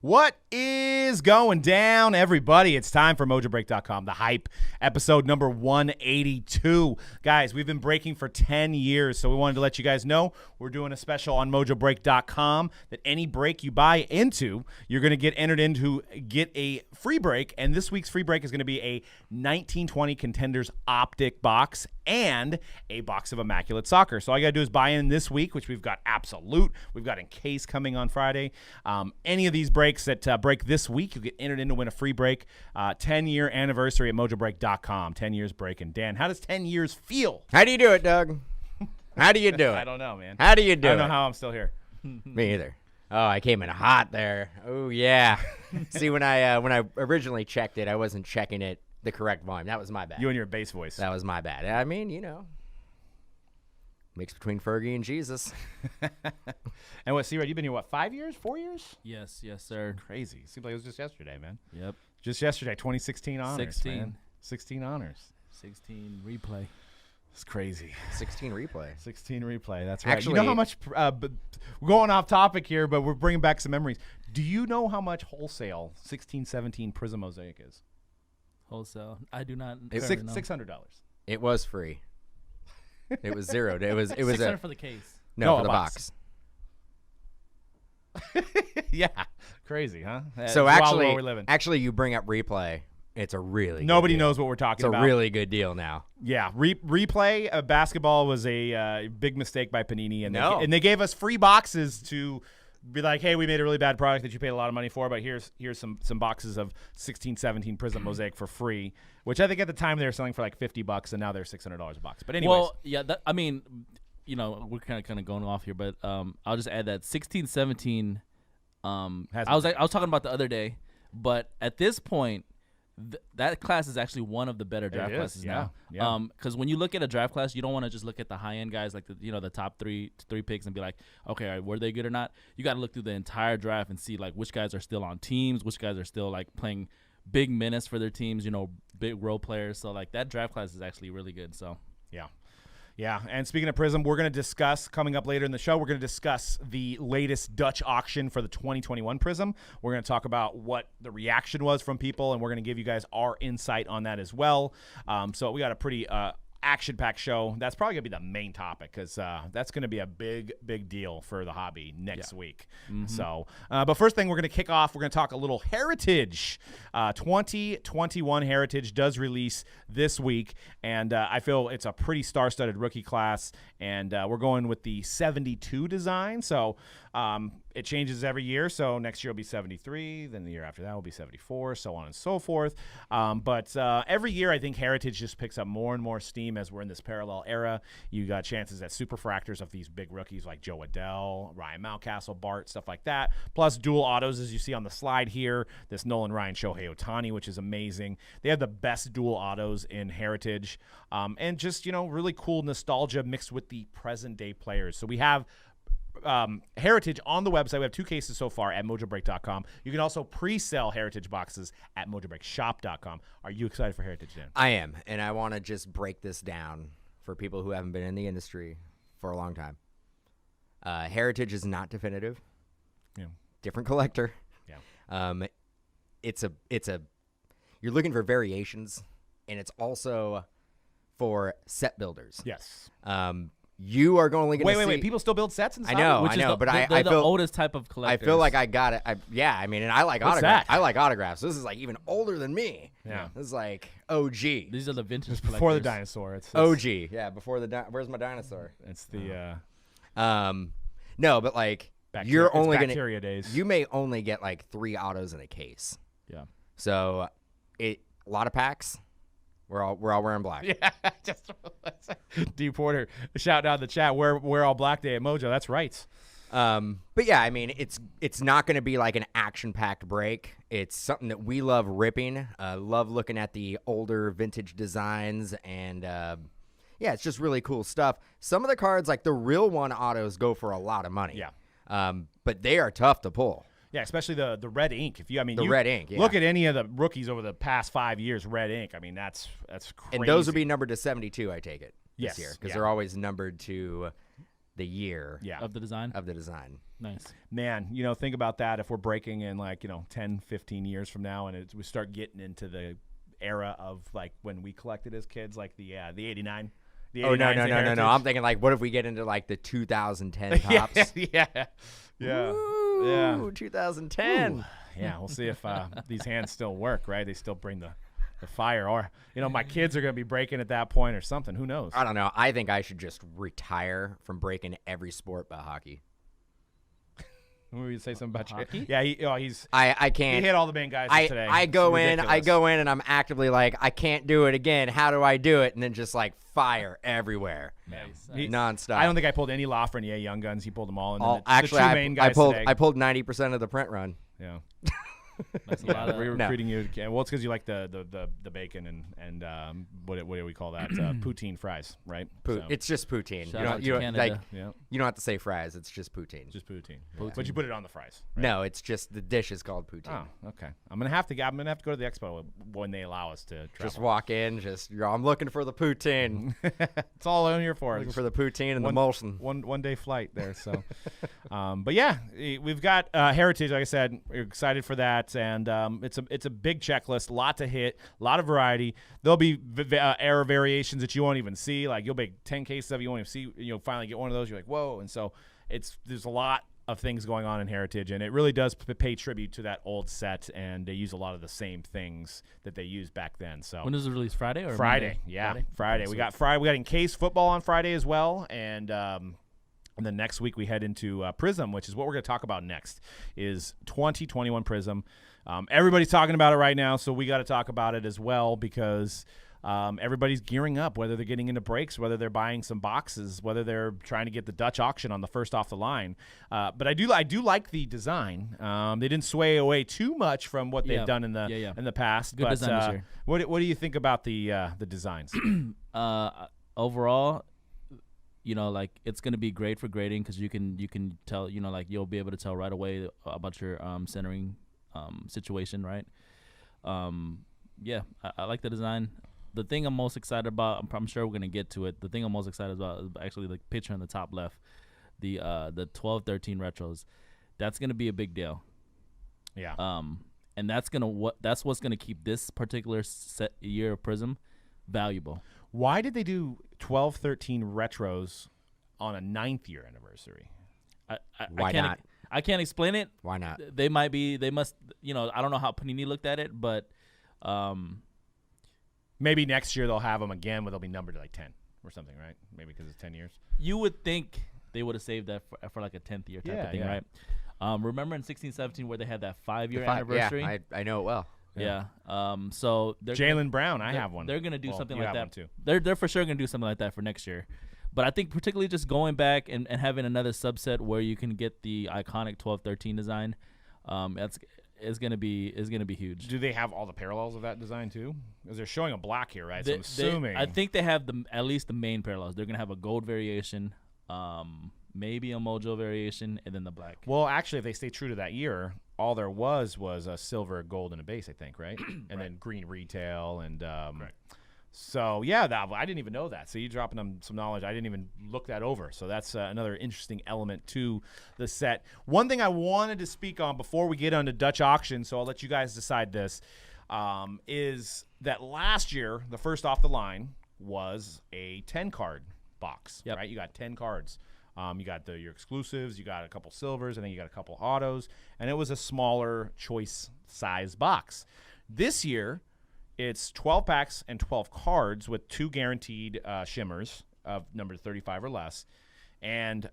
What is going down, everybody? It's time for Mojobreak.com, The Hype, episode number 182. Guys, we've been breaking for 10 years, so we wanted to let you guys know we're doing a special on Mojobreak.com that any break you buy into, you're going to get entered into get a free break, and this week's free break is going to be a 1920 Contenders Optic box and a box of Immaculate Soccer. So all you got to do is buy in this week, which we've got Absolute, we've got Encase coming on Friday. Any of these breaks that break this week, you get entered in to win a free break. 10-year anniversary at Mojobreak.com. 10 years breaking. Dan, how does 10 years feel? How do you do it, Doug? How do you do it? I don't know, man. How do you do it? I don't know how I'm still here. Me either. Oh, I came in hot there. Oh, yeah. See, when I originally checked it, I wasn't checking it the correct volume. That was my bad. You and your bass voice. That was my bad. I mean, you know. Mix between Fergie and Jesus. And what, C-Rad, you've been here, what, 5 years? 4 years? Yes, sir. Crazy. Seems like it was just yesterday, man. Yep. Just yesterday, 2016 honors, 16. man. 16 honors. 16 replay. It's crazy. 16 replay. 16 replay. That's right. Actually, you know how much, we're going off topic here, but we're bringing back some memories. Do you know how much wholesale 1617 Prizm Mosaic is? Wholesale. I do not. $600. It was free. It was zeroed. It was $600 for the case. No, a for the box. Yeah, crazy, huh? So It's wild world we live in. actually, you bring up replay. It's a really Nobody good deal. knows what we're talking It's about. a really good deal now. Yeah, replay basketball was a big mistake by Panini, and they gave us free boxes to be like, hey, we made a really bad product that you paid a lot of money for, but here's some boxes of 1617 Prizm Mosaic for free, which I think at the time they were selling for like $50, and now they're $600 a box. But anyways, Well, yeah. I mean, you know, we're kind of going off here, but I'll just add that 1617. I was talking about the other day, but at this point, that class is actually one of the better draft classes now. Yeah. Because when you look at a draft class, you don't want to just look at the high end guys like the top three picks and be like, okay, all right, were they good or not? You got to look through the entire draft and see like which guys are still on teams, which guys are still like playing big minutes for their teams. You know, big role players. So like that draft class is actually really good. So yeah. Yeah, and speaking of Prizm, we're going to discuss, coming up later in the show, we're going to discuss the latest Dutch auction for the 2021 Prizm. We're going to talk about what the reaction was from people, and we're going to give you guys our insight on that as well. So we got a pretty action-packed show. That's probably going to be the main topic because that's going to be a big deal for the hobby next week. Mm-hmm. So, but first thing we're going to kick off, we're going to talk a little Heritage. 2021 Heritage does release this week, and I feel it's a pretty star-studded rookie class, and we're going with the 72 design. So it changes every year. So next year will be 73. Then the year after that will be 74, so on and so forth. But every year, I think Heritage just picks up more and more steam as we're in this parallel era. You got chances at superfractors of these big rookies like Joe Adell, Ryan Mountcastle, Bart, stuff like that. Plus dual autos, as you see on the slide here. This Nolan Ryan Shohei Ohtani, which is amazing. They have the best dual autos in Heritage. And just, really cool nostalgia mixed with the present-day players. So we have Heritage on the website. We have 2 cases so far at Mojobreak.com. You can also pre-sell Heritage boxes at MojobreakShop.com. Are you excited for Heritage, Dan? I am, and I want to just break this down for people who haven't been in the industry for a long time. Heritage is not definitive. Yeah. Different collector. Yeah. It's a you're looking for variations, and it's also for set builders. Yes. You are only going to see... Wait. People still build sets inside? I know, but I feel the oldest type of collectors. I feel like I got it. And I like What's autographs. that? I like autographs. This is like even older than me. Yeah. This is like OG. These are the vintage collectors. Before the dinosaur. It's OG. Yeah, before the where's my dinosaur? It's the no, but like bacteria, only bacteria days. You may only get like 3 autos in a case. Yeah. So a lot of packs. We're all wearing black. Yeah, just D Porter, shout out in the chat. We're all black day at Mojo. That's right. But yeah, I mean, it's not going to be like an action-packed break. It's something that we love ripping. Love looking at the older vintage designs, and yeah, it's just really cool stuff. Some of the cards, like the real one autos, go for a lot of money. Yeah. But they are tough to pull. Yeah, especially the red ink. Red ink. Yeah. Look at any of the rookies over the past 5 years, red ink. I mean, that's crazy. And those will be numbered to 72, I take it, this Yes, year, because yeah. they're always numbered to the year of the design. Nice. Man, think about that. If we're breaking in 10, 15 years from now, and we start getting into the era of like when we collected as kids, like the 89. The Oh, no. 89's the heritage. I'm thinking like, what if we get into like the 2010 tops? yeah. Ooh, 2010. Ooh. Yeah, we'll see if these hands still work, right? They still bring the fire, or my kids are going to be breaking at that point or something. Who knows? I don't know. I think I should just retire from breaking every sport but hockey. What were you say something about hockey? Yeah, he's. I can't. He hit all the main guys today. I go It's in, ridiculous. and I'm actively like, I can't do it again. How do I do it? And then just like fire everywhere, Nice. nonstop. I don't think I pulled any Lofgren Young Guns. He pulled them all. And then Actually, the two main guys today. I pulled 90% of the print run. Yeah. That's a lot of. We're recruiting you. Well, it's because you like the bacon and what do we call that? Poutine fries, right? So, It's just poutine. Shout out to Canada. yeah, You don't have to say fries. It's just poutine. just poutine. Poutine. But you put it on the fries. Right? No, it's just the dish is called poutine. Oh, okay. I'm gonna have to go to the expo when they allow us to travel. Just walk in. I'm looking for the poutine. It's all I'm here for. Looking for the poutine and the Molson. One day flight there. So, but yeah, we've got Heritage. Like I said, we're excited for that, and it's a big checklist, a lot to hit, a lot of variety. There'll be error variations that you won't even see. Like you'll make 10 cases of it, you won't even see. You'll finally get one of those. You're like, whoa! And so there's a lot of things going on in Heritage, and it really does pay tribute to that old set, and they use a lot of the same things that they used back then. So When does it release? Friday or Friday? Monday? Yeah, Friday. We got Encased football on Friday as well, and then next week we head into Prizm, which is what we're going to talk about next. Is 2021 Prizm. Everybody's talking about it right now, so we got to talk about it as well because everybody's gearing up, whether they're getting into breaks, whether they're buying some boxes, whether they're trying to get the Dutch auction on the first off the line. But I do like the design. They didn't sway away too much from what they've done in the past. Good design this year. What do you think about the designs? Overall, like it's gonna be great for grading because you can tell, like you'll be able to tell right away about your centering situation, right? I like the design. The thing I'm most excited about, I'm sure we're gonna get to it. The thing I'm most excited about is actually the picture on the top left, the 12-13 retros. That's gonna be a big deal. Yeah. And that's what's gonna keep this particular year of Prizm valuable. Why did they do 12-13 retros on a 9th year anniversary? Why not? I can't explain it. Why not? They must, I don't know how Panini looked at it, but maybe next year they'll have them again, but they'll be numbered to like 10 or something, right? Maybe because it's 10 years. You would think they would have saved that for like a 10th year type of thing, right? Remember in 16-17 where they had that 5-year anniversary? Yeah, I know it well. Yeah. So Jalen Brown, I have one. They're gonna do something you like have that one too. They're for sure gonna do something like that for next year. But I think particularly just going back and having another subset where you can get the iconic 12-13 design, is gonna be huge. Do they have all the parallels of that design too? Because they're showing a black here, right? So I'm assuming. I think they have at least the main parallels. They're gonna have a gold variation, maybe a Mojo variation, and then the black. Well, actually, if they stay true to that year, all there was a silver, gold, and a base, I think, right? And then green retail and. So, yeah, I didn't even know that. So you're dropping them some knowledge. I didn't even look that over. So that's another interesting element to the set. One thing I wanted to speak on before we get on to Dutch auction, so I'll let you guys decide this, is that last year, the first off the line was a 10-card box, right? You got 10 cards. You got your exclusives. You got a couple silvers. I think you got a couple autos. And it was a smaller choice size box. This year, it's 12 packs and 12 cards with 2 guaranteed shimmers of number 35 or less and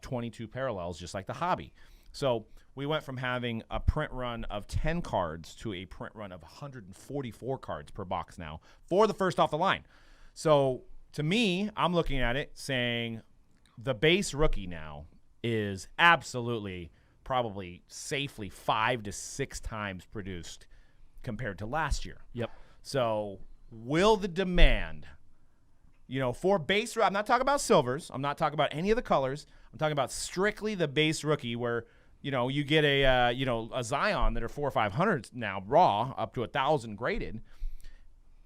22 parallels, just like the hobby. So we went from having a print run of 10 cards to a print run of 144 cards per box now for the first off the line. So to me, I'm looking at it saying the base rookie now is absolutely probably safely 5 to 6 times produced compared to last year. Yep. So will the demand, for base, I'm not talking about silvers. I'm not talking about any of the colors. I'm talking about strictly the base rookie where, you get a Zion that are 400 or 500 now raw up to 1,000 graded.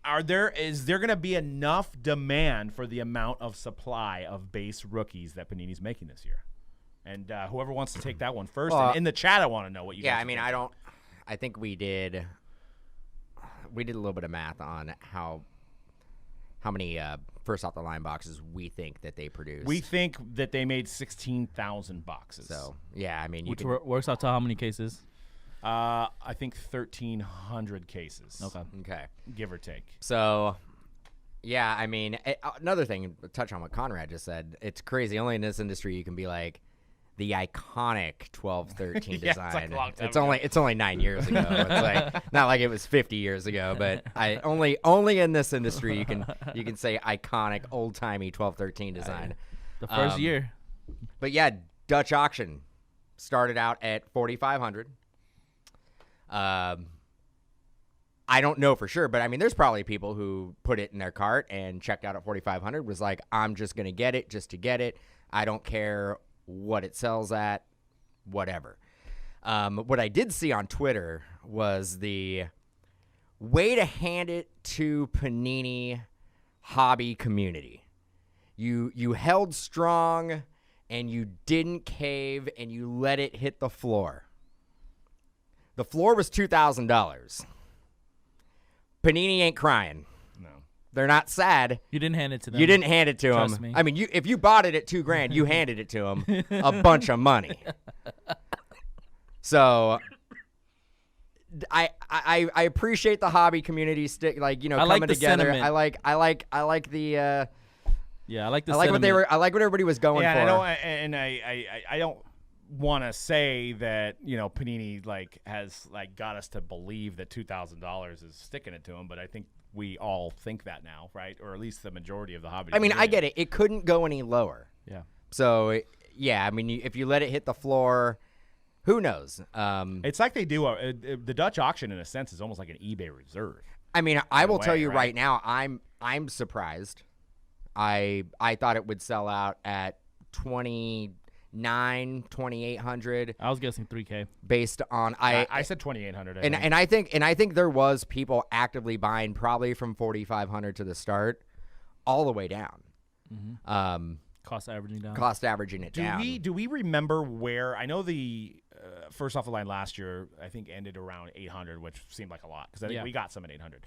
is there going to be enough demand for the amount of supply of base rookies that Panini's making this year? And whoever wants to take that one first, and in the chat, I want to know what you. Yeah, guys I mean, think. I think we did a little bit of math on how many first off the line boxes we think that they produced. We think that they made 16,000 boxes. So yeah, I mean, Which works out to how many cases? I think 1,300 cases. Okay, give or take. So yeah, I mean, another thing, touch on what Conrad just said. It's crazy. Only in this industry you can be like the iconic 12-13 Yeah, design. it's like a long time It's only 9 years ago. It's like not like it was 50 years ago, but only in this industry you can say iconic old timey 12-13 design. The first year. But yeah, Dutch auction started out at 4,500. I don't know for sure, but I mean, there's probably people who put it in their cart and checked out at 4,500. Was like, I'm just gonna get it just to get it. I don't care what it sells at, whatever. What I did see on Twitter was the way to hand it to Panini hobby community. You held strong and you didn't cave and you let it hit the floor. The floor was $2,000. Panini ain't crying. No. They're not sad. You didn't hand it to them. You didn't hand it to Trust them. me. I mean, if you bought it at $2,000, you handed it to them a bunch of money. So I appreciate the hobby community coming together. Sentiment. I like the Yeah, I like the I like sentiment. what I like what everybody was going Yeah, for. and I don't want to say that Panini has got us to believe that $2,000 is sticking it to them, but I think we all think that now, right? Or at least the majority of the hobby. I mean, I community. get it. It couldn't go any lower. Yeah. So yeah, I mean, if you let it hit the floor, who knows? It's like they do the Dutch auction in a sense is almost like an eBay reserve. I mean, I will tell you right? right now, I'm surprised. I thought it would sell out at 2,800 I was guessing 3K. based on I said 2,800. and I think there was people actively buying probably from 4,500 to the start all the way down. Cost averaging down. Cost averaging it down. Do we remember where? I know the first off the line last year I think ended around 800, which seemed like a lot because I think we got some at 800.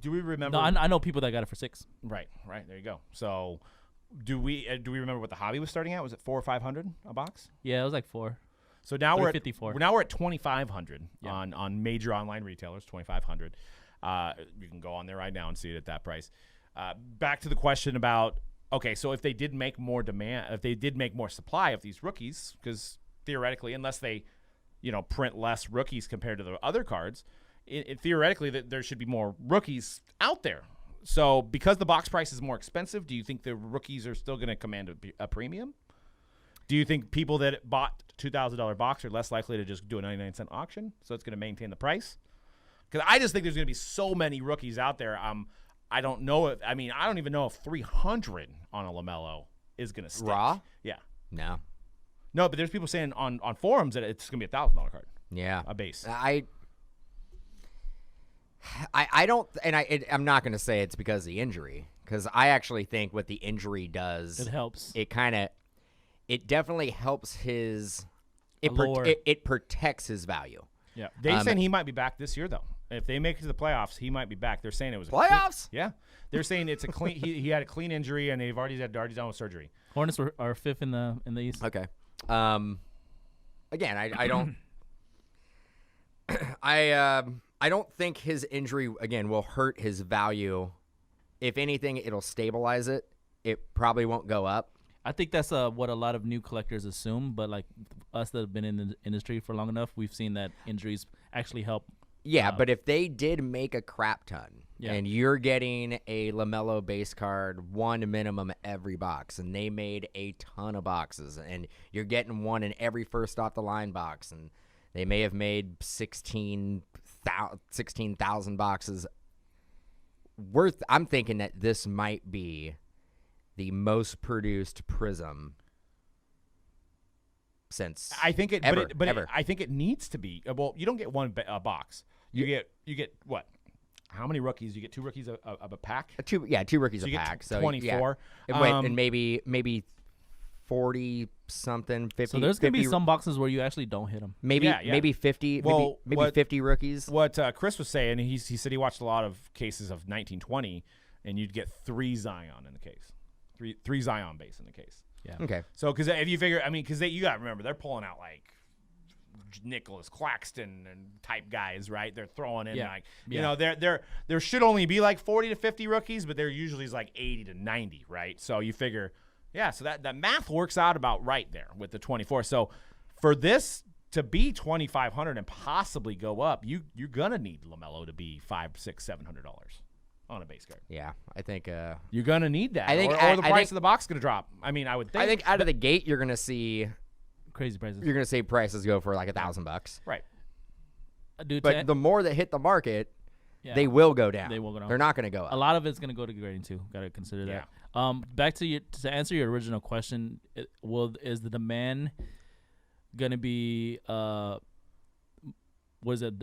Do we remember? No, I know people that got it for 6. Right. There you go. So do we remember what the hobby was starting at? Was it 400 or 500 a box? Yeah, it was like 4. So now we're at 354. Now we're at 2,500 Yeah. on major online retailers. 2,500. You can go on there right now and see it at that price. Back to the question about so if they did make more demand, if they did make more supply of these rookies, because theoretically, unless they print less rookies compared to the other cards, theoretically there should be more rookies out there. So because the box price is more expensive, do you think the rookies are still going to command a premium? Do you think people that bought $2,000 box are less likely to just do a 99-cent auction, so it's going to maintain the price? Because I just think there's going to be so many rookies out there. I don't know I don't even know if 300 on a LaMelo is going to stick. Raw? Yeah. No. No, but there's people saying on forums that it's going to be $1,000 card. Yeah. A base. I don't, and I'm not going to say it's because of the injury, because I actually think what the injury does, It helps. It definitely helps his. Allure. It protects his value. Yeah. They're saying he might be back this year, though. If they make it to the playoffs, he might be back. They're saying it was Playoffs? Yeah. They're saying it's a clean. He had a clean injury, and they've already done with surgery. Hornets are 5th in the East. Okay. Again, I don't. I don't think his injury again will hurt his value. If anything, it'll stabilize it. It probably won't go up. I think that's what a lot of new collectors assume, but like us that have been in the industry for long enough, we've seen that injuries actually help. Yeah, but if they did make a crap ton, and you're getting a LaMelo base card, one minimum every box, and they made a ton of boxes, and you're getting one in every first off the line box, and they may have made 16,000 boxes worth. I'm thinking that this might be the most produced Prizm since I think it, ever, but ever. I think it needs to be. Well, you don't get one box. You get what? how many rookies? You get 2 rookies of a pack? Two rookies So a you get pack. So 24. Yeah. And maybe 40 something, 50. So there's gonna be 50 some boxes where you actually don't hit them. maybe 50, Well, maybe 50 rookies. What Chris was saying, he said he watched a lot of cases of 1920, and you'd get 3 Zion in the case, three Zion base in the case. Yeah. Okay. So because if you figure, because you got to remember they're pulling out like Nicholas Claxton and type guys, right? They're throwing in you know, there should only be like 40 to 50 rookies, but there usually is like 80 to 90, right? So you figure. Yeah, so that math works out about right there with the 24. So for this to be 2,500 and possibly go up, you're gonna need LaMelo to be $500, $600, $700 on a base card. Yeah, I think You're gonna need that. I think or the price of the box is gonna drop. I mean, I would think. I think out of the gate you're gonna see Crazy prices. you're gonna see prices go for like $1,000. right. Dude, But the more that hit the market, yeah, they will go down. They will go down. They're not gonna go a up. lot of it's gonna go to grading too. Got to consider that. Back to answer your original question, is the demand gonna be the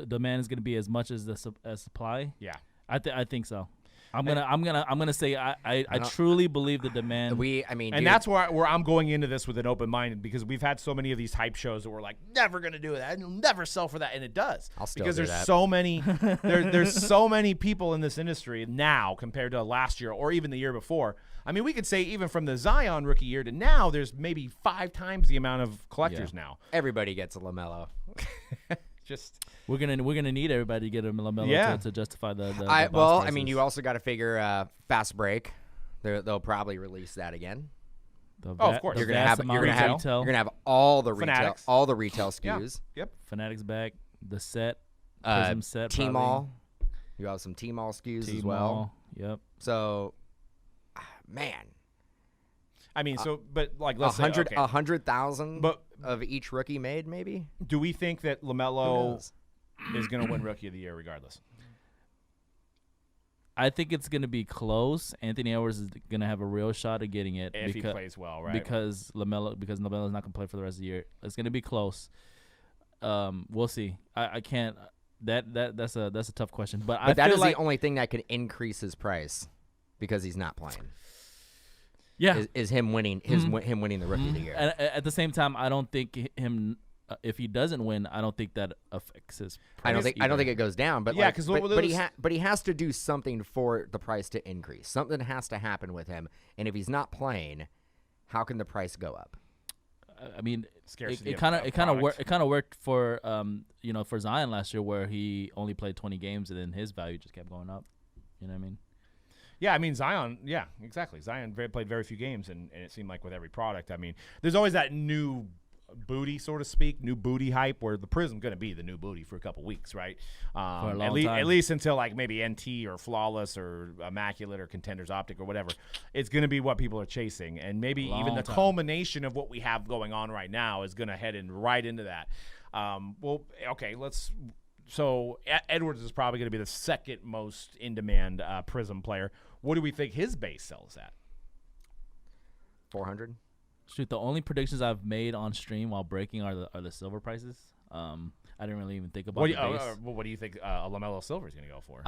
demand is gonna be as much as the supply? Yeah. I think so. I'm gonna say I truly believe the demand. And dude, that's where I'm going into this with an open mind, because we've had so many of these hype shows that we're like, never gonna do that, it'll never sell for that, and it does. I'll still because do there's that. so many there's so many people in this industry now compared to last year or even the year before. I mean, we could say even from the Zion rookie year to now, there's maybe 5 times the amount of collectors now. everybody gets a LaMelo. Just we're gonna need everybody to get a LaMelo to justify the box prices. You also got to figure fast break. They'll probably release that again. of course. You're gonna have all the Fanatics. retail SKUs. Yep. Fanatics back, the set, Prizm set, T-Mall. You have some T-Mall SKUs as well. Yep. So, man, I mean, but like let's say 100,000 But- of each rookie made, maybe. do we think that Who LaMelo knows? is going to win Rookie of the Year regardless? I think it's going to be close. Anthony Edwards is going to have a real shot at getting it If he plays well, right? because LaMelo's not going to play for the rest of the year. It's going to be close. We'll see. I can't. That's a tough question. But I that feel is like the only thing that could increase his price because he's not playing. yeah. Is him winning him winning the Rookie of the Year. And at the same time, I don't think him. If he doesn't win, I don't think that affects his price. I don't think it goes down, but Yeah, like, 'cause but he has to do something for the price to increase. Something has to happen with him, and if he's not playing, how can the price go up? I mean, Scarcity it of kind of product. worked for for Zion last year, where he only played 20 games and then his value just kept going up. You know what I mean? Yeah, I mean, Zion, yeah, exactly. Zion played very few games, and it seemed like with every product, I mean, there's always that new booty, so to speak, new booty hype, where the Prizm going to be the new booty for a couple weeks, right? For a long time. At least until like maybe NT or Flawless or Immaculate or Contenders Optic or whatever. It's going to be what people are chasing, and maybe even the culmination of what we have going on right now is going to head right into that. So Edwards is probably going to be the second most in-demand Prizm player. What do we think his base sells at? 400. Shoot, the only predictions I've made on stream while breaking are the silver prices. I didn't really even think about the base. What do you think a LaMelo Silver is going to go for?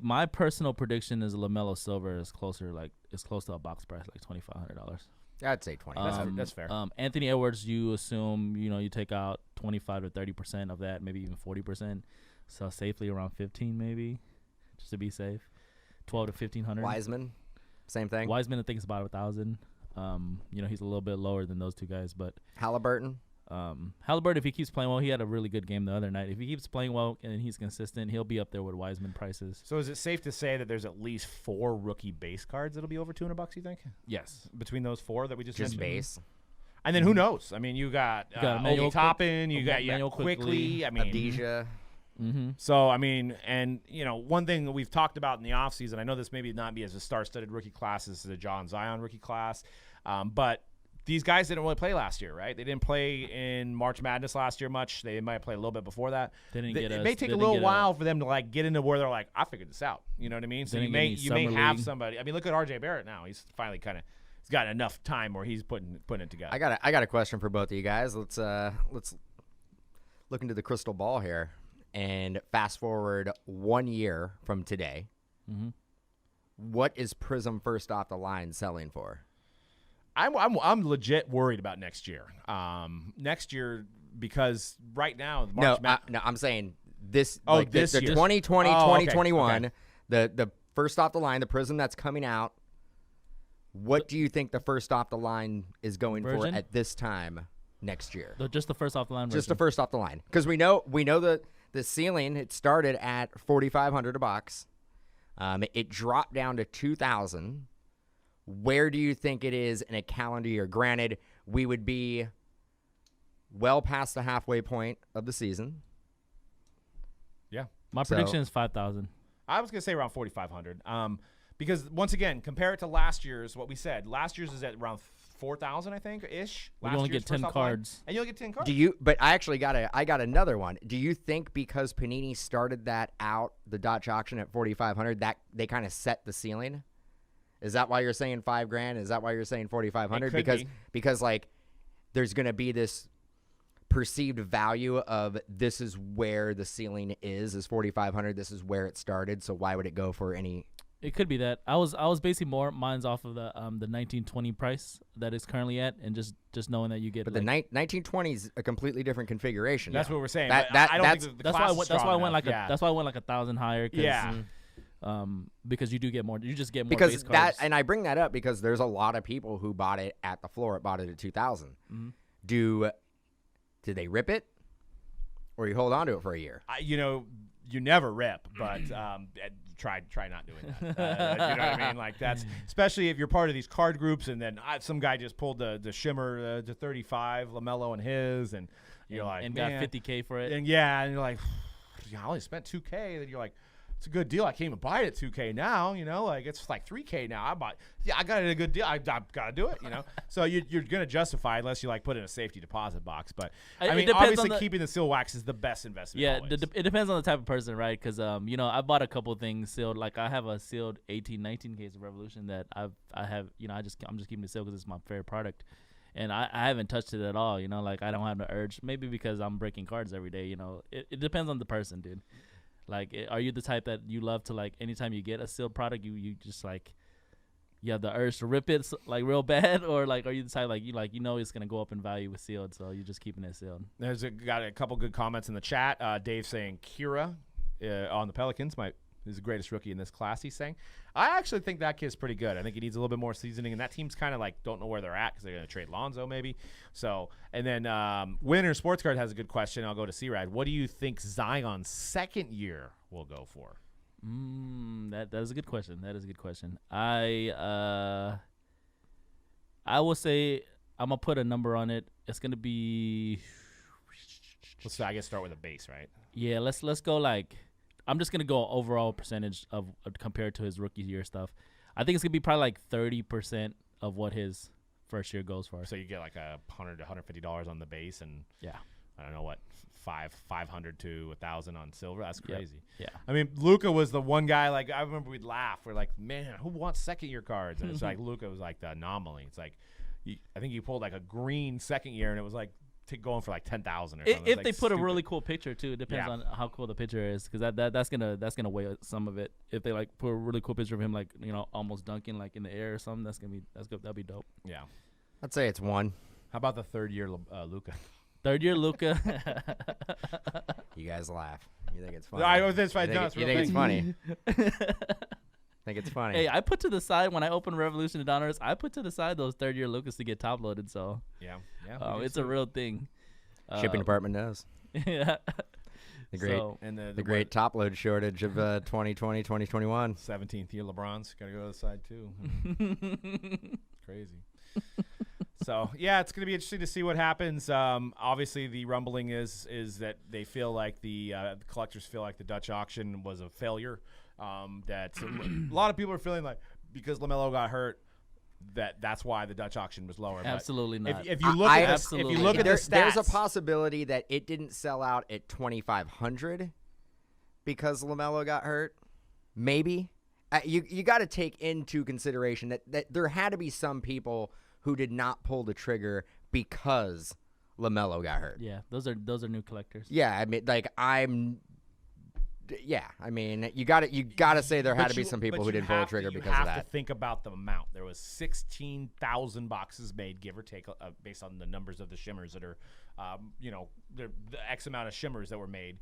My personal prediction is LaMelo Silver is close to a box price, like $2,500. I'd say 20. That's fair. Anthony Edwards, you assume you take out 25 to 30% of that, maybe even 40%, so safely around 15 maybe, just to be safe. 12 to 1,500. Wiseman, same thing. Wiseman, I think it's about 1,000. He's a little bit lower than those two guys, but Halliburton. Halliburton, if he keeps playing well, he had a really good game the other night. If he keeps playing well and he's consistent, he'll be up there with Wiseman prices. So is it safe to say that there's at least 4 rookie base cards that'll be over $200? You think? Yes, Between those 4 that we just mentioned? Base. And then who knows? I mean, you got Emmanuel Toppin, you got Emmanuel Quickly. I mean, Adija. Mm-hmm. So I mean, and one thing that we've talked about in the offseason, I know this maybe not be as a star-studded rookie class as the John Zion rookie class, but these guys didn't really play last year, right? They didn't play in March Madness last year much. They might play a little bit before that. It may take a little while for them to like get into where they're like, I figured this out. You know what I mean? So you may have somebody. I mean, look at RJ Barrett now. He's finally he's got enough time where he's putting it together. I got a question for both of you guys. Let's look into the crystal ball here. and fast forward 1 year from today, what is Prizm first off the line selling for? I'm legit worried about next year. Next year, because right now No, I'm saying this. Oh, like this the year. 2020, Oh, okay, 2021. okay. The first off the line, the Prizm that's coming out. What do you think the first off the line is going Version? for at this time next year? Just the first off the line version. Just the first off the line, because we know the ceiling. It started at $4,500 a box. It dropped down to $2,000. Where do you think it is in a calendar year? Granted, we would be well past the halfway point of the season. Yeah. My prediction is 5,000. I was going to say around 4,500. Because once again, compare it to last year's, what we said. Last year's is at around 4,000, I think, ish. You only get 10 cards. And you'll get 10 cards. But I actually I got another one. Do you think because Panini started that out, the Dutch auction at 4,500, that they kind of set the ceiling? Is that why you're saying $5,000? Is that why you're saying 4,500? Because like there's going to be this perceived value of this is where the ceiling is 4,500. This is where it started. So why would it go for any? It could be that. I was basing mine's off of the 1920 price that it's currently at, and just knowing that you get. But the 1920 is a completely different configuration. That's what we're saying. I don't think that's why I went like that's why I went like 1,000 higher. Yeah. Because you do get more. You just get more because base cards. and I bring that up because there's a lot of people who bought it at the floor. Bought it at 2,000. Mm-hmm. Do they rip it, or you hold on to it for a year? You never rip, but try not doing that. You know what I mean? Like that's especially if you're part of these card groups, and then some guy just pulled the shimmer to 35, LaMelo and his, and you're like, and man. got $50K for it. And and you're like, I only spent $2K. Then you're like, it's a good deal. I can't even buy it at $2K now. Like it's like $3K now. I got it at a good deal. I've got to do it. So you're gonna justify it unless you like put in a safety deposit box. But I mean, obviously keeping the seal wax is the best investment. Yeah, always. it depends on the type of person, right? Because I bought a couple things sealed. Like I have a sealed 18, 19 case of Revolution that I have. I'm just keeping it sealed because it's my favorite product. And I haven't touched it at all. Like I don't have the urge. Maybe because I'm breaking cards every day. It depends on the person, dude. Like, are you the type that you love to, like, anytime you get a sealed product, you just, like, you have the urge to rip it, like, real bad? Or, like, are you the type, like, it's going to go up in value with sealed, so you're just keeping it sealed? Got a couple good comments in the chat. Dave saying Kira on the Pelicans is the greatest rookie in this class, he's saying. I actually think that kid's pretty good. I think he needs a little bit more seasoning, and that team's kind of like don't know where they're at because they're going to trade Lonzo maybe. So, and then Winner Sports Card has a good question. I'll go to C-Rad. What do you think Zion's second year will go for? That is a good question. That is a good question. I will say I'm going to put a number on it. It's going to be Let's, I guess, start with a base, right? Yeah, let's go like – I'm just going to go overall percentage of compared to his rookie year stuff. I think it's going to be probably like 30% of what his first year goes for. So you get like $100 to $150 on the base and I don't know what, 500 to 1,000 on silver. That's crazy. Yeah. I mean, Luka was the one guy, like, I remember we'd laugh. We're like, man, who wants second year cards? And it's like Luka was like the anomaly. It's like, I think he pulled like a green second year and it was like, going for like 10,000 or something. If they put a really cool picture too, it depends on how cool the picture is, because that's gonna weigh some of it. If they like put a really cool picture of him like almost dunking like in the air or something, that'll be dope. Yeah, I'd say it's one. How about the third year Luka? Third year Luka. You guys laugh. You think it's funny? I was this. You think it's funny? Think it's funny. Hey, I put to the side when I opened Revolution and Donors. I put to the side those third year Lucas to get top loaded. So yeah, it's a real thing. Shipping department knows. Yeah. The great top load shortage of 2020, 2021. 17th year LeBron's got to go to the side too. Crazy. So yeah, it's gonna be interesting to see what happens. Obviously, the rumbling is that they feel like the collectors feel like the Dutch auction was a failure. That a lot of people are feeling like because LaMelo got hurt, that's why the Dutch auction was lower. Absolutely not. If you look at the stats, there's a possibility that it didn't sell out at 2,500 because LaMelo got hurt. Maybe you got to take into consideration that there had to be some people who did not pull the trigger because LaMelo got hurt. Yeah, those are new collectors. Yeah, I mean, like I'm Yeah, I mean, you got to say there had to be some people who didn't pull the trigger because of You have that. to think about the amount. There was 16,000 boxes made, give or take, based on the numbers of the shimmers that are, the X amount of shimmers that were made.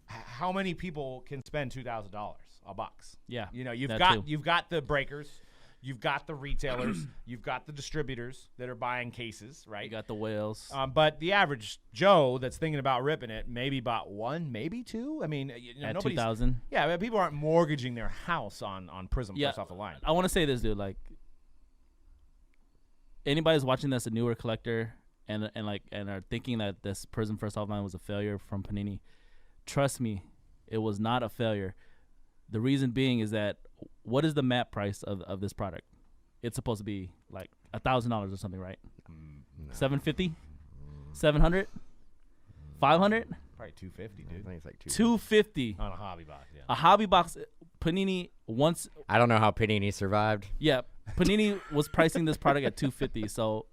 How many people can spend $2,000 a box? Yeah, you've got the breakers. You've got the retailers, you've got the distributors that are buying cases, right? You got the whales. But the average Joe that's thinking about ripping it maybe bought one, maybe two. I mean, at 2,000. Yeah, I mean, people aren't mortgaging their house on Prizm first off the line. I want to say this, dude. Like, anybody's watching this, a newer collector, and are thinking that this Prizm first off line was a failure from Panini. Trust me, it was not a failure. The reason being is that what is the map price of this product? It's supposed to be like $1,000 or something, right? No. $750, $700, $500, Probably $250, dude. I think it's like $250 on a hobby box. Yeah. A hobby box. Panini once. I don't know how Panini survived. Yeah, Panini was pricing this product at $250. So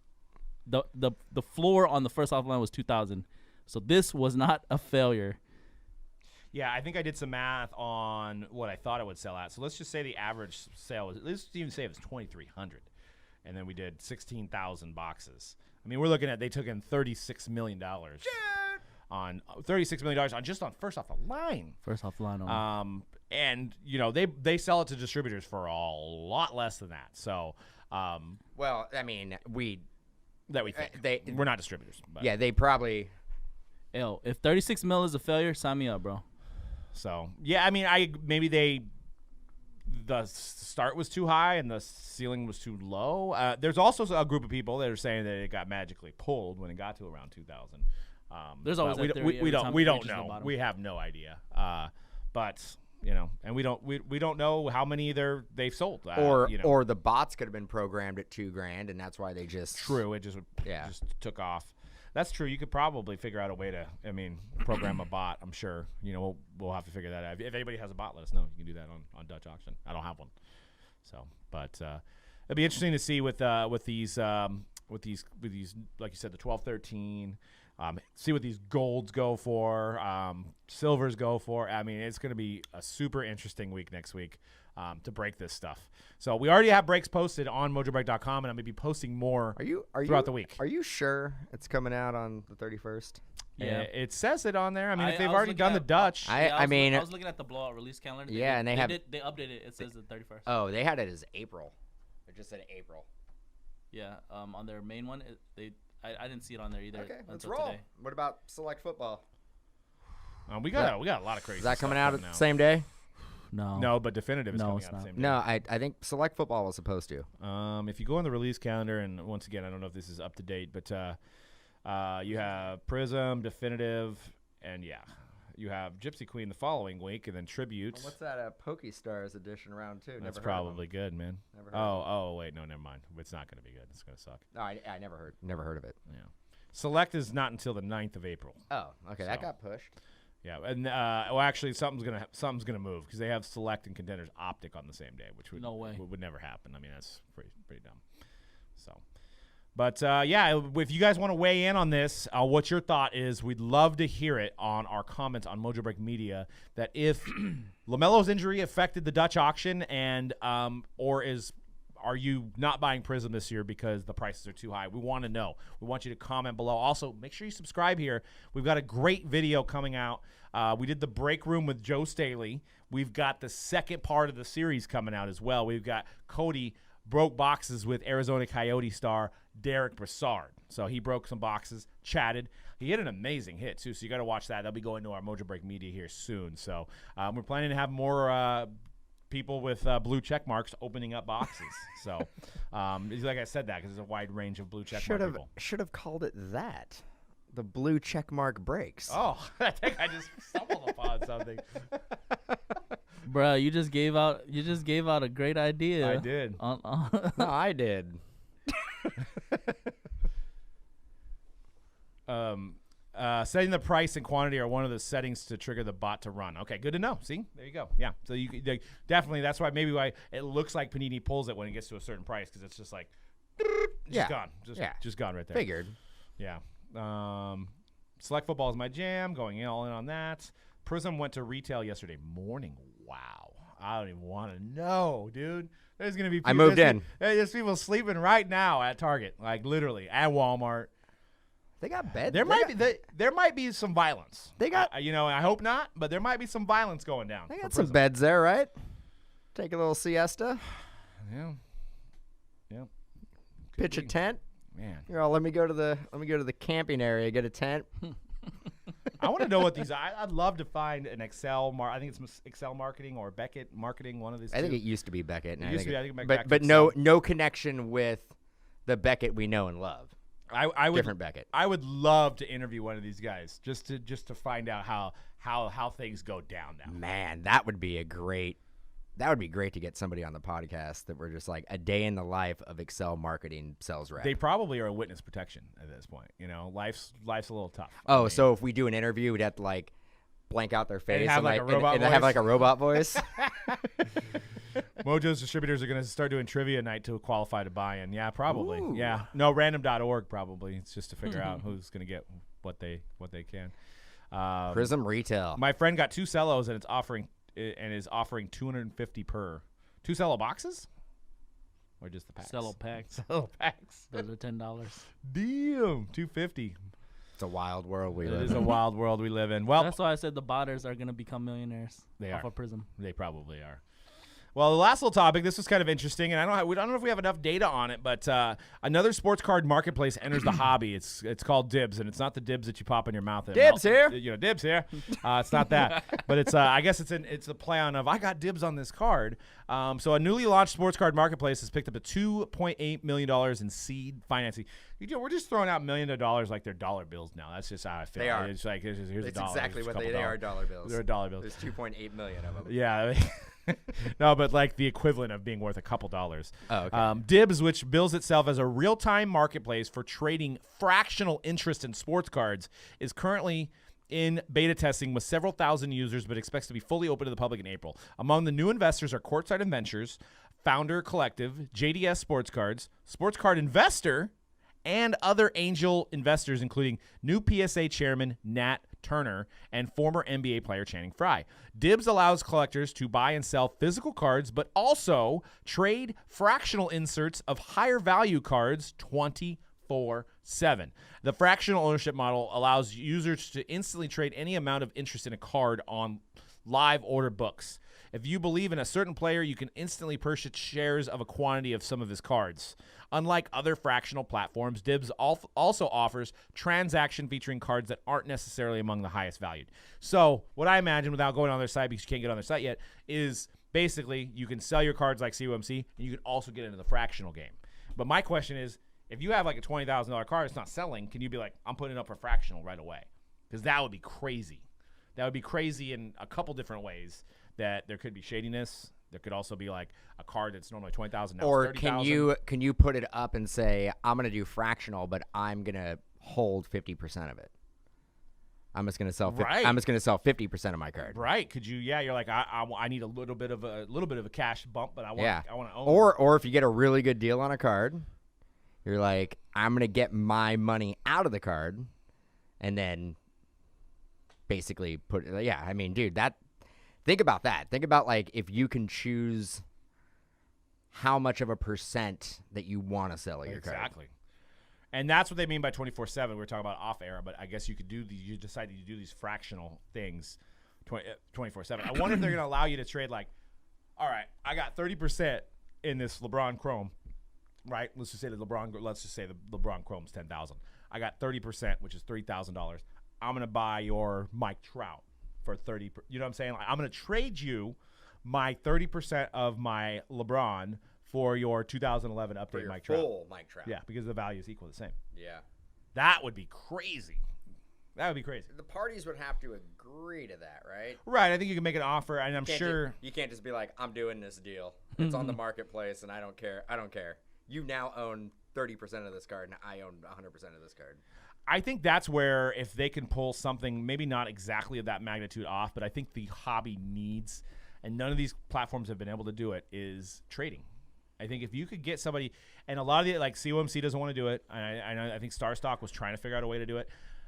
the floor on the first off line was $2,000. So this was not a failure. Yeah, I think I did some math on what I thought it would sell at. So let's just say the average sale was, let's even say it was 2,300, and then we did 16,000 boxes. I mean, we're looking at, they took in $36 million on $36 million on just on first off the line. First off the line only. And they sell it to distributors for a lot less than that. So, Well, I mean, we think we're not distributors. But. Yeah, they probably. Yo, if 36 mil is a failure, sign me up, bro. So yeah, I mean, the start was too high and the ceiling was too low. There's also a group of people that are saying that it got magically pulled when it got to around 2,000. There's always that theory we don't the know. We have no idea. But and we don't know how many they've sold. Or the bots could have been programmed at $2,000, and that's why they just. True, it just took off. That's true. You could probably figure out a way to, program a bot. I'm sure. We'll have to figure that out. If anybody has a bot, let us know. You can do that on Dutch Auction. I don't have one, so but it'd be interesting to see with these like you said, the 12, 13. See what these golds go for, silvers go for. I mean, it's going to be a super interesting week next week to break this stuff. So we already have breaks posted on Mojobreak.com, and I'm going to be posting more throughout the week. Are you sure it's coming out on the 31st? Yeah, it says it on there. I mean, if they've already done the Dutch. I was looking at the blowout release calendar. Yeah, and they updated it. It says the 31st. Oh, they had it as April. It just said April. Yeah, on their main one, I didn't see it on there either. Okay, let's roll. Today. What about Select Football? We got a lot of crazy. Is that coming out at the same day? No, but Definitive is coming out the same day. No, I think Select Football was supposed to. If you go on the release calendar, and once again, I don't know if this is up to date, but you have Prizm, Definitive, and you have Gypsy Queen the following week, and then Tribute. What's that? Pokestars edition round 2. That's probably good, man. Never heard wait, no, never mind. It's not going to be good. It's going to suck. No, I never heard of it. Yeah. Select is not until the 9th of April. Oh, okay, that got pushed. Yeah, and actually, something's gonna move because they have Select and Contenders Optic on the same day, which would never happen. I mean, that's pretty dumb. So, but if you guys want to weigh in on this, what your thought is, we'd love to hear it on our comments on Mojobreak Media. That if LaMelo's injury affected the Dutch auction, and are you not buying Prizm this year because the prices are too high? We want to know. We want you to comment below. Also, make sure you subscribe here. We've got a great video coming out. We did the break room with Joe Staley. We've got the second part of the series coming out as well. We've got Cody broke boxes with Arizona Coyote star Derek Brassard. So he broke some boxes, chatted. He hit an amazing hit, too, so you got to watch that. That'll be going to our Mojobreak Media here soon. So we're planning to have more people with blue check marks opening up boxes. So, like I said that because there's a wide range of blue check mark people. Should have called it that. The blue check mark breaks. Oh, I think I just stumbled upon something. Bruh, you just gave out a great idea. I did. No, I did. Setting the price and quantity are one of the settings to trigger the bot to run. Okay, good to know. See, there you go. Yeah, so definitely that's why it looks like Panini pulls it when it gets to a certain price because it's just like gone, just gone right there. Figured. Yeah. Select Football is my jam. Going all in on that. Prizm went to retail yesterday morning. Wow. I don't even want to know, dude. There's going to be people, I moved in. There's people sleeping right now at Target, like literally, at Walmart. They got beds. There might be some violence. They got, I hope not, but there might be some violence going down. They got some beds there, right? Take a little siesta. Yeah. Pitch a tent. Man. Here, let me go to the camping area. Get a tent. I want to know what these. I'd love to find an Excel. I think it's Excel marketing or Beckett marketing. One of these. I think it used to be Beckett. It used to be. I think but no connection with the Beckett we know and love. I would, different Beckett. I would love to interview one of these guys just to find out how things go down now. Man, that would be great to get somebody on the podcast that were just like a day in the life of Excel marketing sales rep. They probably are a witness protection at this point. Life's a little tough. Oh, so if we do an interview, we'd have to like blank out their face have like a robot voice. have like a robot voice. Mojo's distributors are going to start doing trivia night to qualify to buy in. Yeah, probably. Ooh. Yeah. No, random.org probably. It's just to figure out who's going to get what they can. Prizm retail. My friend got 2 cellos and is offering $250 per 2 cello boxes, or just the packs? Cello packs. Cello packs. Those are $10. Damn, $250. It's a wild world we live in. It is a wild world we live in. Well, that's why I said the botters are going to become millionaires. They off are. of Prizm. They probably are. Well, the last little topic, this was kind of interesting, and I don't know if we have enough data on it, but another sports card marketplace enters the hobby. It's called Dibbs, and it's not the Dibbs that you pop in your mouth. Dibbs here. Dibbs here. It's not that, but it's I guess it's a play on of I got dibs on this card. So a newly launched sports card marketplace has picked up a $2.8 million in seed financing. We're just throwing out millions of dollars like they're dollar bills now. That's just how I feel. They are. It's like here's a dollar. Exactly what they are. Dollar bills. They're dollar bills. There's 2.8 million of them. Yeah. No, but like the equivalent of being worth a couple dollars. Oh, okay. Dibbs, which bills itself as a real-time marketplace for trading fractional interest in sports cards, is currently in beta testing with several thousand users, but expects to be fully open to the public in April. Among the new investors are Courtside Adventures, Founder Collective, JDS Sports Cards, Sports Card Investor, and other angel investors, including new PSA chairman Nat Turner and former NBA player Channing Frye. Dibbs allows collectors to buy and sell physical cards, but also trade fractional inserts of higher value cards 24/7. The fractional ownership model allows users to instantly trade any amount of interest in a card on live order books. If you believe in a certain player, you can instantly purchase shares of a quantity of some of his cards. Unlike other fractional platforms, Dibbs also offers transaction featuring cards that aren't necessarily among the highest valued. So what I imagine, without going on their site because you can't get on their site yet, is basically you can sell your cards like COMC, and you can also get into the fractional game. But my question is, if you have like a $20,000 card that's not selling, can you be like, I'm putting it up for fractional right away? Because that would be crazy. That would be crazy in a couple different ways. That there could be shadiness. There could also be like a card that's normally $20,000 now or it's $30,000. can you put it up and say, I'm going to do fractional, but I'm going to hold 50% of it. I'm just going to sell. Right. I'm just going to sell 50% of my card. Right? Could you? Yeah. You're like, I need a little bit of a cash bump, but I want to own. Or if you get a really good deal on a card, you're like, I'm going to get my money out of the card, and then basically put. Yeah. I mean, dude, that. Think about that. Think about like if you can choose how much of a percent that you want to sell your card. Exactly. And that's what they mean by 24/7. We were talking about off air, but I guess you could do you decided to do these fractional things 24/7. I wonder if they're going to allow you to trade like, all right, I got 30% in this LeBron Chrome, right? Let's just say the LeBron Chrome's 10,000. I got 30%, which is $3,000. I'm going to buy your Mike Trout for 30. You know what I'm saying? Like, I'm going to trade you my 30% of my LeBron for your 2011 update Mike Trout. Full Mike Trout. Yeah, because the value is equal to the same. Yeah. That would be crazy. That would be crazy. The parties would have to agree to that, right? Right. I think you can make an offer, and I'm sure you can't just be like, I'm doing this deal. It's on the marketplace, and I don't care. I don't care. You now own 30% of this card, and I own 100% of this card. I think that's where if they can pull something, maybe not exactly of that magnitude off, but I think the hobby needs, and none of these platforms have been able to do it, is trading. I think if you could get somebody, and a lot of the, like COMC doesn't want to do it, and I think StarStock was trying to figure out a way to do it.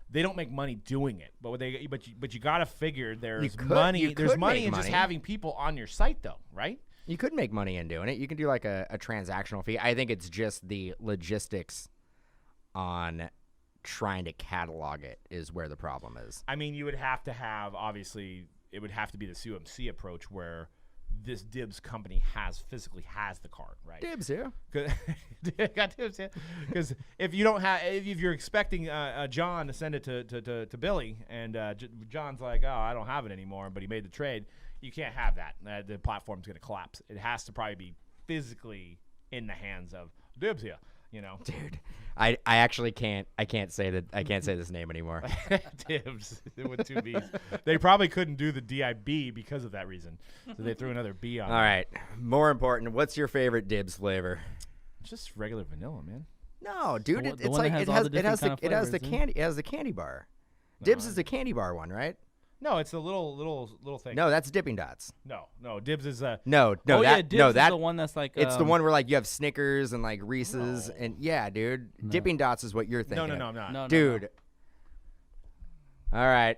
they don't make money doing it, but you got to figure there's could- money. you There's could money make in just money. having people on your site, though, right? You could make money in doing it. You can do like a transactional fee. I think it's just the logistics on trying to catalog it is where the problem is. I mean, you would have to have, obviously, it would have to be the CMC approach where this Dibbs company physically has the card, right? Dibbs, yeah. Got Dibbs, yeah. Because if you don't have, if you're expecting John to send it to Billy, and John's like, oh, I don't have it anymore, but he made the trade, you can't have that. The platform's going to collapse. It has to probably be physically in the hands of Dibbs here. You know, Dude, I actually can't. I can't say this name anymore. Dibbs with 2 B's. They probably couldn't do the DIB because of that reason, so they threw another B on. All right. More important, what's your favorite Dibbs flavor? It's just regular vanilla, man. No, dude, The it's one like that has it all has the it has different the kind of it has the candy bar. Dibbs is the candy bar one, right? No, it's a little thing. No, that's Dipping Dots. No. Dibbs is No, Oh, yeah, Dibbs is that the one that's like it's the one where like you have Snickers and like Reese's No. and yeah, dude. Dipping Dots is what you're thinking. no, of. I'm not. No, Dude. All right.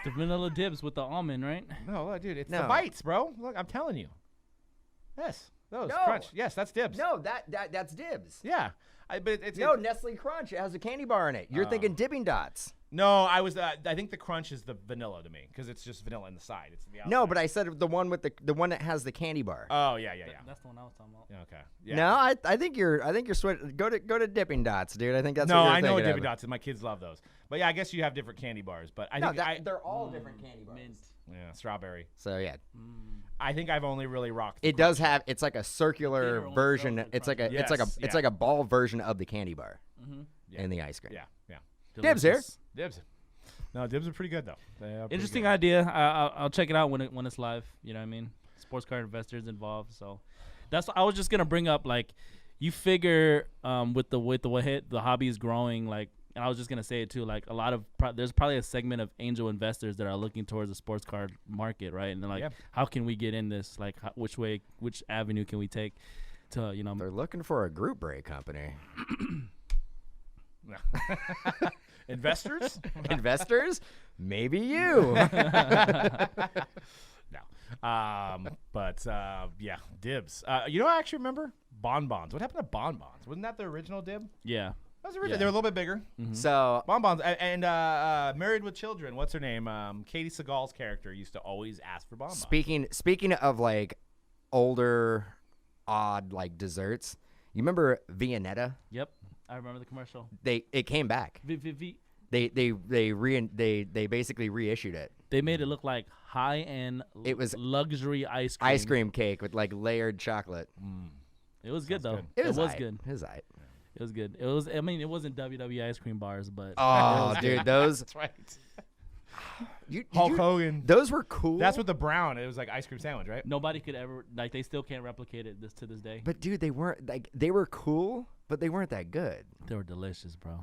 the vanilla Dibbs with the almond, right? No, dude, it's No. the bites, bro. Look, I'm telling you. Yes, those No. crunch. Yes, that's Dibbs. No, that's Dibbs. Yeah, but it's No, Nestle Crunch. It has a candy bar in it. You're thinking Dipping Dots. No, I was. I think the crunch is the vanilla to me because it's just vanilla in the side. It's the outside. No, but I said the one with the one that has the candy bar. Oh yeah. That's the one I was talking about. Yeah, okay. Yeah. No, I think you're go to Dipping Dots, dude. I think that's No, what you're I know thinking Dippin' of. Dots, and my kids love those. But yeah, I guess you have different candy bars. But I No, think they're all different candy bars. Mint. yeah, strawberry. So yeah, I think I've only really rocked. The it does have. It's like a circular Theater only version. sells the It's like a. Crunch. It's like a. Yes, It's yeah. like a ball version of the candy bar Yeah. and the ice cream. Yeah. Dibbs here. Delicious. Dibs. No, Dibs are pretty good though. They are pretty Interesting good. idea. I'll check it out when it's live. You know what I mean? Sports card investors involved. So that's I was just gonna bring up. Like, you figure with the way the hobby is growing, like, and I was just gonna say it too. Like, a lot of there's probably a segment of angel investors that are looking towards the sports card market, right? And they're like, Yeah. how can we get in this? Like, which avenue can we take to They're looking for a group break company. Investors? Investors? Maybe you. No. Yeah, Dibs. I actually remember bonbons. What happened to bonbons? Wasn't that the original Dib? yeah. That was the original. Yeah. They were a little bit bigger. So Bonbons and Married with Children. What's her name? Katie Seagal's character used to always ask for bonbons. speaking of like older, odd like desserts, you remember Viennetta? Yep. I remember the commercial. It came back. They basically reissued it. They made it look like high-end It was luxury ice cream. Ice cream cake with like layered chocolate. It was good, though. good. It was good. It was aight. It was good. It was. I mean, it wasn't WWE ice cream bars, but Oh, dude, those That's right. Hulk Hogan. Those were cool. That's what the brown. It was like ice cream sandwich, right? nobody could ever like. They still can't replicate it to this day. But dude, they were cool, but they weren't that good. They were delicious, bro.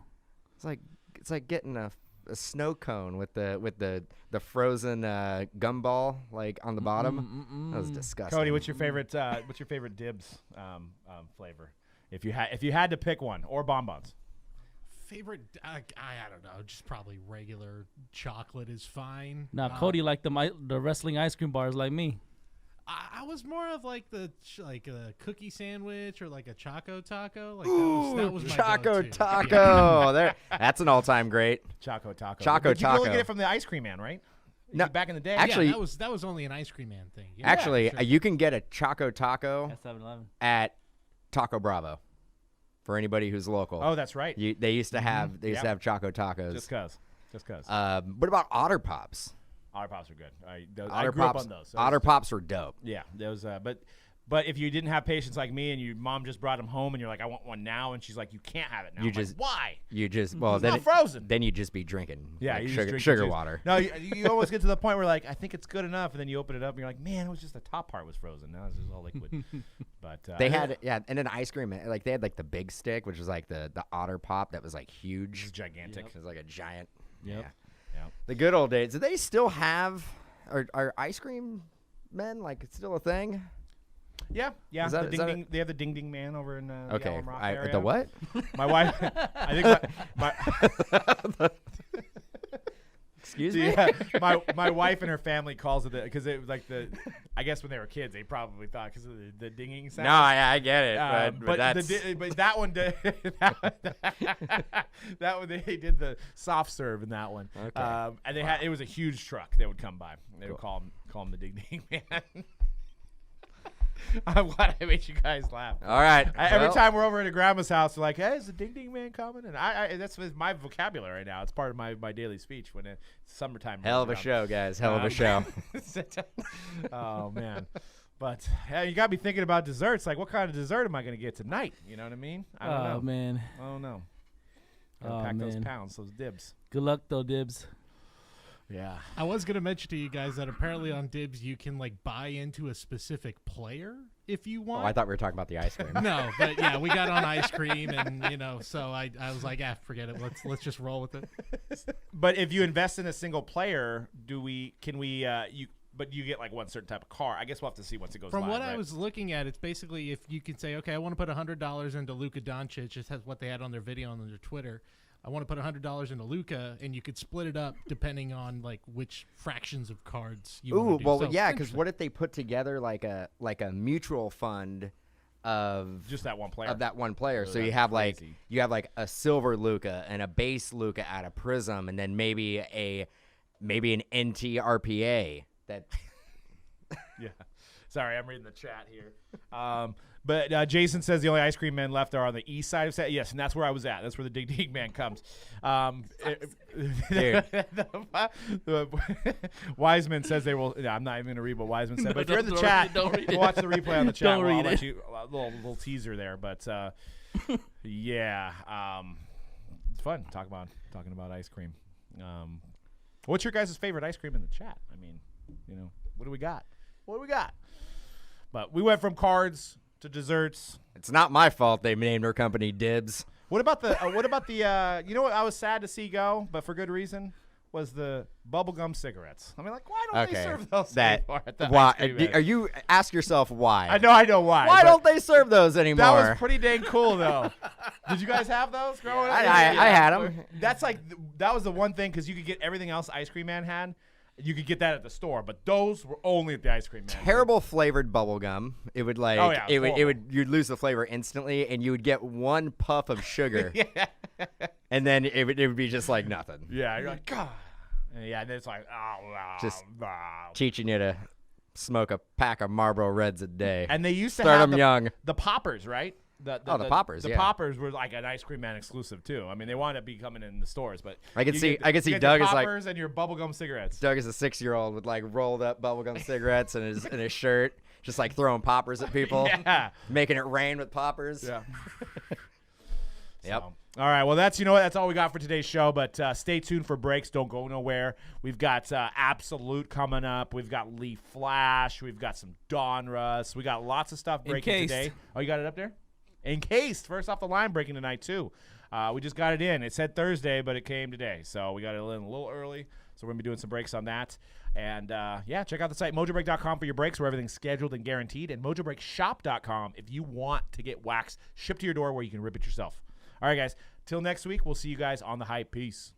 It's like getting a snow cone with the frozen gumball like on the bottom. That was disgusting. Cody, what's your favorite Dibs flavor? If you had to pick one, or bonbons. Favorite? I don't know. Just probably regular chocolate is fine. Now, Cody liked the wrestling ice cream bars like me. I was more of like a cookie sandwich or like a Choco Taco. Like Ooh, that was my Choco go-to. Taco. There, that's an all-time great. Choco Taco. Choco But you can only Taco. get it from the ice cream man, right? No, Back in the day. actually- Yeah, that was only an ice cream man thing. Yeah, Actually, sure. you can get a Choco Taco At 7-Eleven. at Taco Bravo. For anybody who's local. Oh, that's right. They used to have Yep. Choco Tacos. Just cause. What about Otter Pops? Otter Pops are good. I Otter grew Pops. up on those. Otter Pops were dope. Yeah, those. But if you didn't have patience like me, and your mom just brought them home, and you're like, I want one now, and she's like, you can't have it now. You I'm like, just- why? You just It's not frozen. Then you'd just be drinking. Yeah, like you just sugar, drink sugar the juice. water. No, you almost get to the point where like I think it's good enough, and then you open it up, and you're like, man, it was just the top part was frozen. Now it's just all liquid. But They had and then ice cream. Like they had like the big stick, which was like the Otter Pop that was like huge. it's gigantic. It was like a giant. Yep. Yeah. Yep. The good old days. Do they still have? Are ice cream men like it's still a thing? Yeah. Is that- The is that ding, they have the Ding Ding Man over in the Okay. Alum Rock area. The what? My wife. I think my Excuse me? Yeah, my wife and her family calls it because it was like I guess when they were kids they probably thought because of the dinging sound. No, I get it, but but that's but that one did, that one they did the soft serve in that one. Okay. And they had it was a huge truck that would come by. They would call him the ding man. I'm glad I made you guys laugh. all right. Every well, time we're over at a grandma's house, they're like, "Hey, is the ding man coming?" And I that's my vocabulary right now. It's part of my daily speech when it's summertime. hell of a rolls around. show, guys. Hell of a show. Oh man, but hey, you got me thinking about desserts. Like, what kind of dessert am I going to get tonight? You know what I mean? I don't know. Man. I don't know. Gotta pack those pounds, those dibs. Good luck though, Dibbs. Yeah. I was gonna mention to you guys that apparently on Dibbs you can like buy into a specific player if you want. Oh, I thought we were talking about the ice cream. No, but yeah, we got on ice cream, and so I was like, forget it. Let's just roll with it. But if you invest in a single player, but you get like one certain type of car. I guess we'll have to see once it goes From live, what right? I was looking at, it's basically if you can say, okay, I want to put $100 into Luka Doncic. Just has what they had on their video on their Twitter. I want to put $100 into Luka, and you could split it up depending on like which fractions of cards you Ooh, want to do. well, So, yeah, because what if they put together like a mutual fund of Just that one player. of that one player? Oh, So you that's have crazy. like a silver Luka and a base Luka out of Prizm, and then maybe an NT RPA that. Yeah. Sorry, I'm reading the chat here. But Jason says the only ice cream men left are on the east side of San. Yes, and that's where I was at. That's where the Ding man comes. Dude. Wiseman says they will. Yeah, I'm not even going to read what Wiseman said. But if you're in the don't chat, read- don't read it. watch the replay on the chat. Don't I'll read let it. you a little teaser there. But yeah, it's fun talking about ice cream. What's your guys' favorite ice cream in the chat? I mean, what do we got? What do we got? But we went from cards to desserts. It's not my fault they named their company Dibbs. What about the you know what I was sad to see go, but for good reason, was the bubblegum cigarettes. I mean, like, why don't they serve those anymore at the ice cream Are man? you ask yourself why? I know why. Why but don't they serve those anymore? That was pretty dang cool though. Did you guys have those growing up? I had 'em. That's like that was the one thing because you could get everything else Ice Cream Man had. You could get that at the store, but those were only at the Ice Cream Man. Terrible flavored bubble gum. It would like Oh, yeah, it would horrible. you'd lose the flavor instantly, and you would get one puff of sugar, Yeah. and then it would be just like nothing. Yeah, you're like, God. And yeah, and it's like, Just teaching you to smoke a pack of Marlboro Reds a day. And they used to Start have 'em young. the poppers, right? The poppers, The yeah. poppers were like an Ice Cream Man exclusive too. I mean, they wound up becoming in the stores, but I could you see- get I could see you get Doug the is like- poppers and your bubblegum cigarettes. Doug is a 6-year-old with like rolled up bubblegum cigarettes in his shirt, just like throwing poppers at people, Yeah. making it rain with poppers. Yeah. Yep. So, all right. Well, that's that's all we got for today's show. But stay tuned for breaks. Don't go nowhere. We've got Absolute coming up. We've got Leaf Flash. We've got some Dawn Russ. We got lots of stuff breaking Encased. today. Oh, you got it up there? Encased. First off the line breaking tonight too. We just got it in. It said Thursday, but it came today. So we got it in a little early. So we're going to be doing some breaks on that. And, yeah, check out the site, mojobreak.com for your breaks where everything's scheduled and guaranteed, and mojobreakshop.com if you want to get wax shipped to your door where you can rip it yourself. All right, guys. Till next week, we'll see you guys on the hype. Peace.